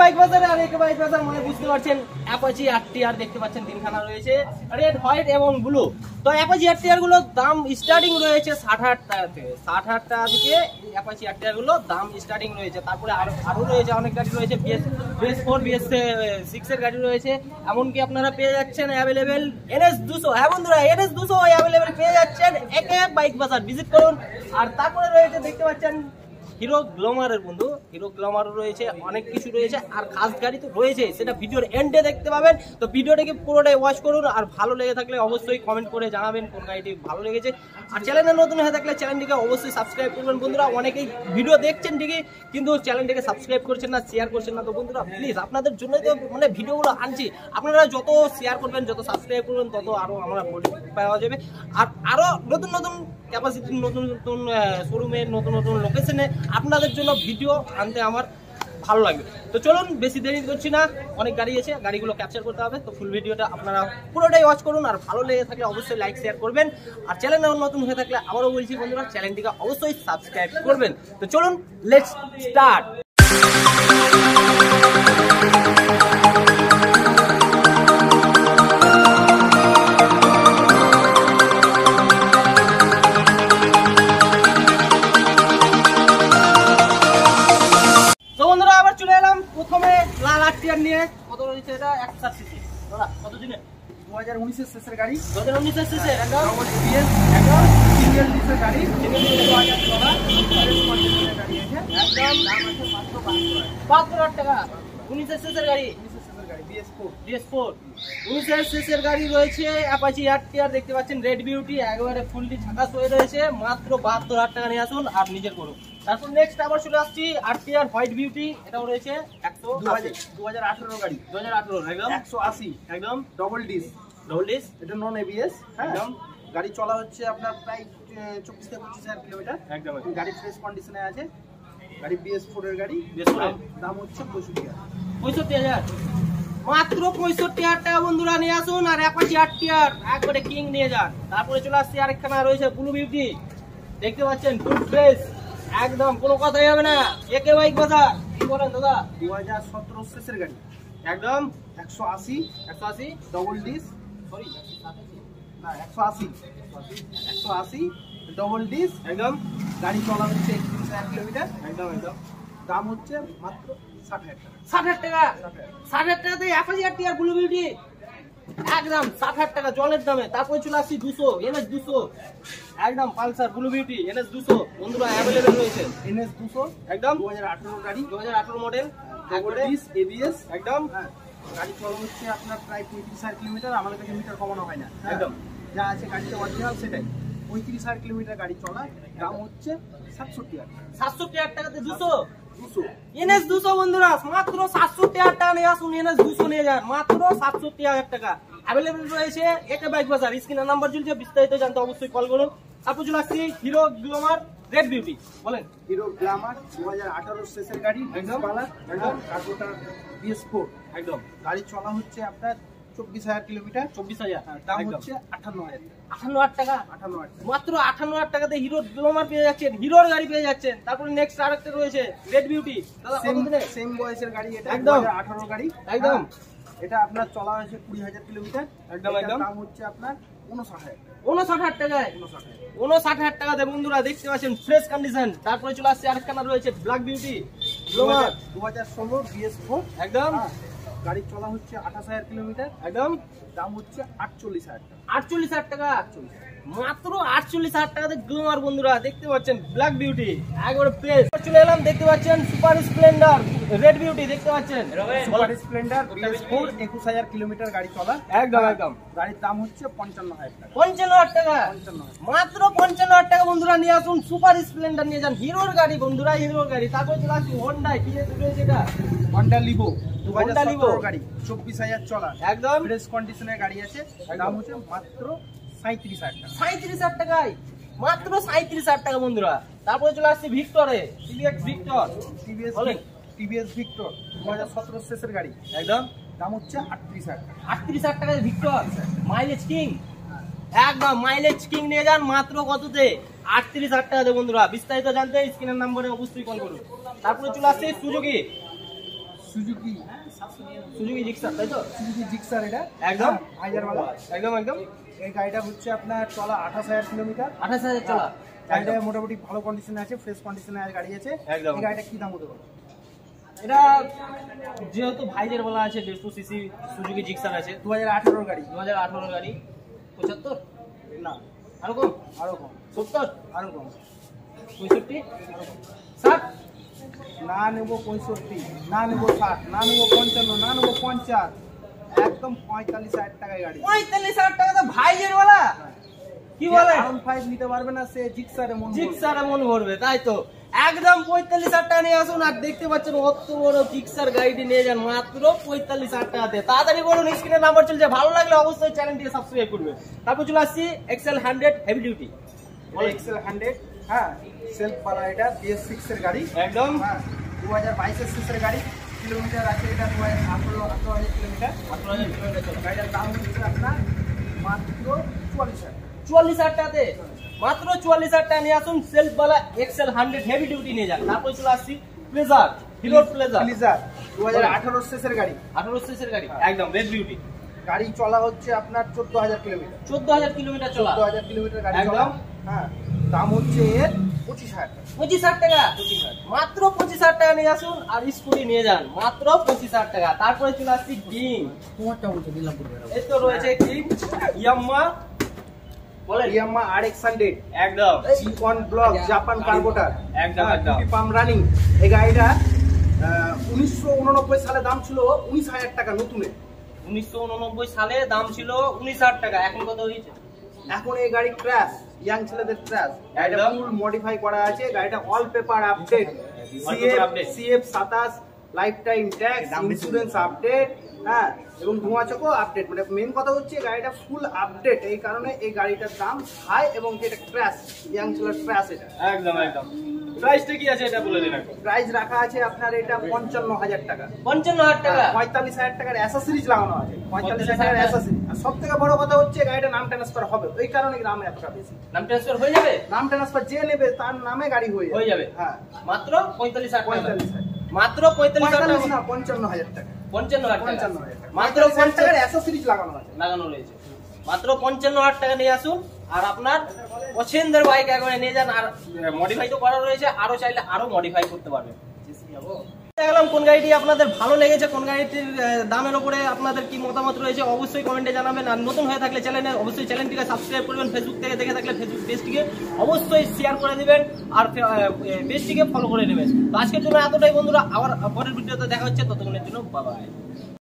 Bike বাজারে আর একে bike বাজার মানে বুঝতে পারছেন অ্যাপাচি আরটিআর দেখতে পাচ্ছেন তিনখানা রয়েছে রেড হোয়াইট এবং ব্লু। তো অ্যাপাচি আরটিআর গুলোর দাম স্টার্টিং রয়েছে 60,000 টাকা থেকে, 60,000 টাকা থেকে অ্যাপাচি আরটিআর গুলো দাম স্টার্টিং রয়েছে। তারপরে আরো রয়েছে অনেক গাড়ি রয়েছে, BS4 BS6 এর গাড়ি রয়েছে, এমনকি আপনারা পেয়ে যাচ্ছেন অ্যাভেলেবেল NS200। হ্যাঁ বন্ধুরা, NS200 অ্যাভেলেবেল পেয়ে যাচ্ছেন একে বাইক বাজার, ভিজিট করুন। আর তারপরে রয়েছে দেখতে পাচ্ছেন হিরো গ্ল্যামারের বন্ধু, হিরো গ্ল্যামারও রয়েছে, অনেক কিছু রয়েছে। আর খাস গাড়ি তো রয়েছে, সেটা ভিডিওর এন্ডে দেখতে পাবেন। তো ভিডিওটাকে পুরোটাই ওয়াচ করুন, আর ভালো লেগে থাকলে অবশ্যই কমেন্ট করে জানাবেন কোন গাড়িটি ভালো লেগেছে। আর চ্যানেলে নতুন হয়ে থাকলে চ্যানেলটিকে অবশ্যই সাবস্ক্রাইব করবেন বন্ধুরা। অনেকেই ভিডিও দেখছেন ঠিকই, কিন্তু চ্যানেলটিকে সাবস্ক্রাইব করছেন না, শেয়ার করছেন না। তো বন্ধুরা প্লিজ, আপনাদের জন্যই তো মানে ভিডিওগুলো আনছি। আপনারা যত শেয়ার করবেন, যত সাবস্ক্রাইব করবেন, তত আরও আমরা পাওয়া যাবে। আর আরও নতুন নতুন ক্যাপাসিটির, নতুন নতুন শোরুমের, নতুন নতুন লোকেশনে আপনাদের জন্য ভিডিও আনতে আমার ভালো লাগবে। তো চলুন, বেশি দেরি করছি না, অনেক গাড়ি আছে, গাড়িগুলো ক্যাপচার করতে হবে। তো ফুল ভিডিওটা আপনারা পুরোটাই ওয়াচ করুন, আর ভালো লেগে থাকলে অবশ্যই লাইক শেয়ার করবেন। আর চ্যানেলে নতুন হয়ে থাকলে আবারও বলছি বন্ধুরা, চ্যানেলটিকে অবশ্যই সাবস্ক্রাইব করবেন। তো চলুন, লেটস স্টার্ট। প্রথমে লাল আরটিআর নিয়ে, কত রয়েছে এটা? 160 সিসি। দাদা কত দিনে? 2019 এর শেষের গাড়ি, 2019 এর শেষে একদম BS একদম সিঙ্গেল ডিসের গাড়ি, 2000 টাকা কন্ডিশনের গাড়ি আছে। একদম দাম আছে মাত্র 72,000 টাকা। 19 এর শেষের গাড়ি, 19 এর শেষের গাড়ি BS4। 19 এর শেষের গাড়ি রয়েছে অ্যাপাচি আরটিআর, দেখতে পাচ্ছেন রেড বিউটি, একেবারে ফুললি ঝাঁকাস হয়ে রয়েছে, মাত্র 72,000 টাকা নিয়ে আসুন আর নিজের করুন। তারপর নেক্সট আবার চলে আসছি আরটিআর হোয়াইট বিউটি, এটাও রয়েছে 2018 গাড়ি, 2018 একদম 180 একদম ডবল ডিস, এটা নন ABS। একদম গাড়ি চলা হচ্ছে আপনার প্রায় 24 থেকে 25,000 কিলোমিটার। একদম গাড়ি ফ্রেশ কন্ডিশনে আছে। গাড়ি BS4 এর গাড়ি, দাম হচ্ছে 65,000, মাত্র 65,000 টাকা বন্ধুরা নিয়ে আসুন। আর অ্যাপাচি আরটিআর একবারে কিং নিয়ে যান। তারপরে চলে আসছে আরেকখানা রয়েছে ব্লু বিউটি, দেখতে পাচ্ছেন ফুল ফ্রেশ একদম, কোনো কথাই হবে না, একে বাইক বাজার। কি বলেন দাদা? 2017 শেষের গাড়ি, একদম 180 ডবল ডিস, সরি না 180 ডবল ডিস একদম। গাড়ি চলা হচ্ছে 31,000 কিলোমিটার। একদম দাম হচ্ছে মাত্র 60,000 টাকা। 60,000 টাকা, 60,000 টাকাতে অ্যাপাচি আরটিআর ব্লু বিউটি একদম 60,000 টাকা জলের দামে। তারপরে চলে আসছি 200 NS200, একদম পালসার ব্লু বিউটি NS200 বন্ধুরা অ্যাভেলেবেল রয়েছে। NS200 একদম 2018 গাড়ি, 2018 মডেল, ডবল ডিস ABS একদম। গাড়ি চলা হচ্ছে আপনার প্রায় 35,000 কিলোমিটার। আমাদের কাছে মিটার কমানো হয় না, একদম যা আছে গাড়িতে অরিজিনাল সেটাই। 35,000 কিলোমিটার গাড়ি চলা, দাম হচ্ছে 67,000 টাকা। 67,000 টাকাতে 200 NS200 বন্ধুরা, মাত্র 67,000 টাকা নিয়ে আসুন, NS200 নিয়ে যান, মাত্র 67,000 টাকা অ্যাভেলেবেল রয়েছে একে বাইক বাজার। স্ক্রিনের নাম্বার ঝুলছে, বিস্তারিত জানতে অবশ্যই কল করুন। তারপর চলে আসছি হিরো গ্ল্যামার রেড বিউটি। বলেন হিরো গ্ল্যামার 2018 শেষের গাড়ি, একদম একদম কার্বোটার BS4 একদম। গাড়ি চলা হচ্ছে আপনার 24,000 কিলোমিটার। 24,000, দাম হচ্ছে 58,000 টাকা, 58,000 টাকা। মাত্র 58,000 টাকাতে হিরো গ্ল্যামার পেয়ে যাচ্ছেন, হিরোর গাড়ি পেয়ে যাচ্ছেন। তারপরে নেক্সট আরেকটা রয়েছে রেড বিউটি, দাদা কত দিনে? সেম বয়সের গাড়ি, এটা একদম 2018 গাড়ি একদম। এটা আপনার চলা হয়েছে 20,000 কিলোমিটার। একদম একদম। দাম হচ্ছে আপনার 59,000 টাকা। 59,000 টাকায়, 59,000 টাকাতে বন্ধুরা দেখতে পাচ্ছেন ফ্রেশ কন্ডিশন। তারপরে চলে আসছে আরেকখানা রয়েছে ব্ল্যাক বিউটি গ্ল্যামার 2016 BS4 একদম। গাড়ি চলা হচ্ছে 28,000 কিলোমিটার। একদম দাম হচ্ছে 48,000 টাকা। 48,000 টাকা, মাত্র 48,000 টাকাতে গ্ল্যামার বন্ধুরা দেখতে পাচ্ছেন ব্ল্যাক বিউটি একবারে ফ্রেশ। চলে এলাম, দেখতে পাচ্ছেন সুপার স্প্লেন্ডার রেড বিউটি, দেখতে পাচ্ছেন সুপার স্প্লেন্ডার BS4 21,000 কিলোমিটার গাড়ি চলা। একদম একদম। গাড়ির দাম হচ্ছে 55,000 টাকা। 55,000 টাকা, 55,000 মাত্র 55,000 টাকা বন্ধুরা নিয়ে আসুন, সুপার স্প্লেন্ডার নিয়ে যান, হিরোর গাড়ি বন্ধুরা, হিরোর গাড়ি। তারপর চলে আসছি হোন্ডা, কি রয়েছে এটা? হন্ডা লিভো Honda Livo 2017 গাড়ি, 24,000 চলা, একদম ফ্রেশ কন্ডিশনের গাড়ি আছে। দাম হচ্ছে মাত্র 37,000 টাকা। 37,000 টাকায়, মাত্র 37,000 টাকা বন্ধুরা। তারপরে চলে আসছে ভিক্টরে, TVX ভিক্টর, TVS ভিক্টর 2017 শেষের গাড়ি, একদম দাম হচ্ছে 38,000 টাকা। 38,000 টাকায় ভিক্টর মাইলেজ কিং, একদম মাইলেজ কিং নিয়ে যান, মাত্র কততে? 38,000 টাকাতে বন্ধুরা। বিস্তারিত জানতে স্ক্রিনের নম্বরে অবশ্যই কল করুন। তারপরে চলে আসছে সুজুকি সুজুকি জিক্সার, তাই তো? সুজুকি জিক্সার এটা একদম হাইজারওয়ালা। একদম একদম এই গাড়িটা হচ্ছে আপনার চলা 28,000 কিলোমিটার। 28,000 চলা। গাড়িটা মোটামুটি ভালো কন্ডিশনে আছে, ফ্রেশ কন্ডিশনে গাড়ি আছে। একদম। এই গাড়িটা কি দাম হতে পারে? এটা যেহেতু ভাইজের বলা আছে 150 সিসি সুজুকি জিক্সার আছে, 2018 গাড়ি। 2018 গাড়ি, 75 না, আরো কম, আরো কম, 70, আরো কম। 65, 60, না নেবো 65, না নেবো 60, না নেবো 55, না নেবো 50, একদম 45,000 টাকায় গাড়ি। 45,000 টাকা তো ভাইজের বলা, কি বলে? R15 নিতে পারবে না, সে জিক্সারে মন জিক্সারে মন ভরবে, তাই তো? একদম 45,000 টাকা নিয়ে আসুন। আর দেখতে পাচ্ছেন অত বড় জিক্সার গাড়িটি নিয়ে যান মাত্র 45,000 টাকাতে। তাড়াতাড়ি বলুন, স্ক্রিনে নাম্বার চলছে, ভালো লাগলে অবশ্যই চ্যানেলটিকে সাবস্ক্রাইব করবে। তারপর চলে আসছি এক্সেল 100 হেভি ডিউটি, এক্সেল 100, হ্যাঁ, সেলফ পালা, এটা BS6 এর গাড়ি একদম। হ্যাঁ, 2022 সিসির গাড়ি। কিলোমিটার আছে এটা 18,000 কিলোমিটার। 18,000 কিলোমিটার চলা। গাড়িটার দাম হচ্ছে আপনার মাত্র 44,000। 44,000 টাকাতে, মাত্র 44,000 টাকা নিয়ে আসুন সেলফ বালা এক্সেল 100 হেভি ডিউটি নিয়ে যান। তারপর চলে আসছি প্লেজার, হিরোর প্লেজার, প্লিজার 2018 সিসির গাড়ি। 18 সিসির গাড়ি, একদম রেড বিউটি। গাড়ি চলা হচ্ছে আপনার 14,000 কিলোমিটার। 14,000 কিলোমিটার চলা, 14,000 কিলোমিটার গাড়ি একদম। চলা। হ্যাঁ, দাম হচ্ছে এর 25,000 টাকা। 25,000 টাকা, মাত্র 25,000 টাকা নিয়ে আসুন আর স্কুটি নিয়ে যান মাত্র 25,000 টাকা। তারপরে চলে আসছি কিং, তোমারটা বলছে দিলাম পুরো। এই তো রয়েছে কিং ইয়াম্মা, বলেন ইয়ামাহা RX 100, একদম G1 ব্লক, জাপান কার্বোটার, একদম, একদম। Pump running. এই গাড়িটা 1989 সালে দাম ছিল 19,000 টাকা নতুনে। 1989 সালে দাম ছিল 19,000 টাকা, এখন কত হয়েছে? এখন এই গাড়ি ক্র্যাশ, ইয়াং ছেলেদের ক্র্যাশ। গাড়িটা একদম। ফুল মডিফাই করা আছে, গাড়িটা all paper update, All paper update। CF 27, life time tax, insurance update, হ্যাঁ, এবং ধোঁয়া চকো আপডেট। মানে মেন কথা হচ্ছে গাড়িটা ফুল আপডেট, এই কারণে এই গাড়িটার দাম হাই এবং যেটা ক্র্যাশ, ইয়াং ছেলের ক্র্যাশ এটা। একদম একদম। প্রাইসটা কি আছে এটা বলে দিন একটু। প্রাইস রাখা আছে আপনার এটা 55,000 টাকা। 55,000 টাকা, 45,000 টাকার অ্যাসেসরিজ লাগানো আছে, 45,000 টাকার অ্যাসেসরিজ। আর সব থেকে বড় কথা হচ্ছে গাড়িটা নাম ট্রান্সফার হবে, ওই কারণে দাম এতটা বেশি। নাম ট্রান্সফার হয়ে যাবে? নাম ট্রান্সফার যে নেবে তার নামে গাড়ি হয়ে যাবে। হ্যাঁ, মাত্র 45,000 টাকা, 45,000, মাত্র 45,000 টাকা, 55,000 টাকা, 55,000 টাকা, 55,000 টাকা, মাত্র 45,000 টাকার অ্যাসেসরিজ লাগানো আছে। লাগানো রয়েছে। মাত্র 55,000 টাকা নিয়ে আসুন আর আপনার পছন্দের বাইক একবারে নিয়ে যান। আর মডিফাই তো করা রয়েছে, আরো চাইলে আরো মডিফাই করতে পারবেন। দেখলাম কোন গাড়িটি আপনাদের ভালো লেগেছে, কোন গাড়িটির দামের উপরে আপনাদের কি মতামত রয়েছে অবশ্যই কমেন্টে জানাবেন। আর নতুন হয়ে থাকলে চ্যানেলে অবশ্যই চ্যানেলটিকে সাবস্ক্রাইব করবেন। ফেসবুক থেকে দেখে থাকলে ফেসবুক পেজটিকে অবশ্যই শেয়ার করে দিবেন আর পেজটিকে ফলো করে নেবেন। তো আজকের জন্য এতটাই বন্ধুরা, আবার পরের ভিডিওতে দেখা হচ্ছে, ততক্ষণের জন্য বাই বাই।